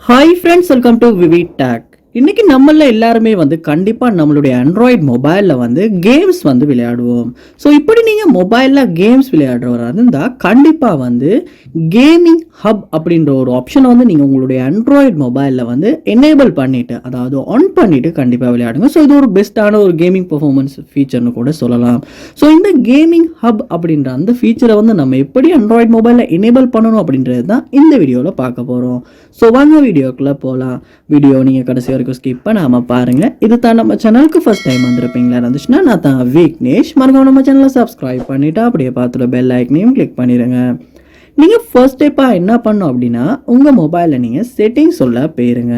Hi friends, welcome to VividTech. இன்னைக்கு நம்மள எல்லாருமே கண்டிப்பா நம்மளுடைய ஆண்ட்ராய்டு மொபைல்ல கேம்ஸ் விளையாடுவோம். ஸோ இப்படி நீங்க மொபைல்ல கேம்ஸ் விளையாடுறவரா இருந்தா கண்டிப்பா கேமிங் ஹப் அப்படின்ற ஒரு ஆப்ஷனை நீங்க உங்களுடைய ஆண்ட்ராய்டு மொபைல்ல எனேபிள் பண்ணிட்டு, அதாவது ஆன் பண்ணிட்டு கண்டிப்பா விளையாடுங்க. ஸோ இது ஒரு பெஸ்ட்டான ஒரு கேமிங் பெர்ஃபார்மன்ஸ் ஃபீச்சர்னு கூட சொல்லலாம். ஸோ இந்த கேமிங் ஹப் அப்படின்ற அந்த ஃபீச்சரை நம்ம எப்படி ஆண்ட்ராய்டு மொபைலில் எனேபிள் பண்ணணும் அப்படின்றது தான் இந்த வீடியோவில் பார்க்க போகிறோம். ஸோ வாங்க வீடியோக்குள்ளே போகலாம். வீடியோ நீங்கள் கடைசி வரைக்கும் ஸ்கிப் பண்ணாமல் பாருங்கள். இது தான் நம்ம சேனலுக்கு ஃபர்ஸ்ட் டைம் வந்திருப்பீங்களா இருந்துச்சுன்னா நான் தான் விக்னேஷ். மறக்காம நம்ம சேனலை சப்ஸ்கிரைப் பண்ணிவிட்டு அப்படியே பார்த்துட்டு பெல் ஐக்கனையும் கிளிக் பண்ணிடுங்க. நீங்கள் ஃபர்ஸ்ட் ஸ்டெப்பாக என்ன பண்ணணும் அப்படின்னா, உங்கள் மொபைலில் நீங்கள் செட்டிங்ஸ் சொல்ல போயிருங்க.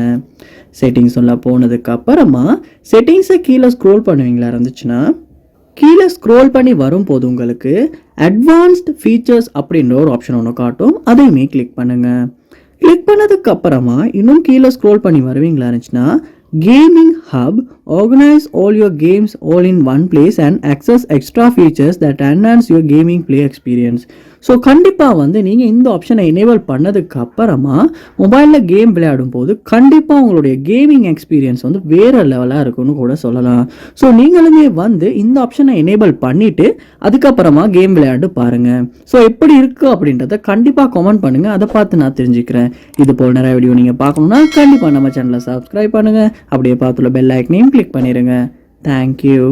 செட்டிங்ஸ் சொல்ல போனதுக்கு அப்புறமா செட்டிங்ஸை கீழே ஸ்க்ரோல் பண்ணுவீங்களா இருந்துச்சுன்னா, கீழே ஸ்க்ரோல் பண்ணி வரும்போது உங்களுக்கு அட்வான்ஸ்ட் ஃபீச்சர்ஸ் அப்படின்ற ஒரு ஆப்ஷன் ஒன்று காட்டும். அதையுமே கிளிக் பண்ணுங்கள். கிளிக் பண்ணதுக்கு அப்புறமா இன்னும் கீழே ஸ்க்ரோல் பண்ணி வருவீங்களா இருந்துச்சுன்னா, gaming hub organise all your games all in one place and access extra features that enhance your gaming play experience. So கண்டிப்பாக நீங்கள் இந்த ஆப்ஷனை எனேபிள் பண்ணதுக்கு அப்புறமா மொபைலில் கேம் விளையாடும் போது கண்டிப்பாக உங்களுடைய கேமிங் எக்ஸ்பீரியன்ஸ் வேறு லெவலாக இருக்குன்னு கூட சொல்லலாம். ஸோ நீங்களுமே இந்த ஆப்ஷனை எனேபிள் பண்ணிவிட்டு அதுக்கப்புறமா கேம் விளையாண்டு பாருங்கள். ஸோ எப்படி இருக்குது அப்படின்றத கண்டிப்பாக கமெண்ட் பண்ணுங்கள். அதை பார்த்து நான் தெரிஞ்சுக்கிறேன். இது போல் நிறைய வீடியோ நீங்கள் பார்க்கணுன்னா கண்டிப்பாக நம்ம சேனலை சப்ஸ்கிரைப் பண்ணுங்கள். அப்படியே பார்த்துள்ள பெல் ஐக்கனையும் கிளிக் பண்ணிடுங்க. தேங்க்யூ.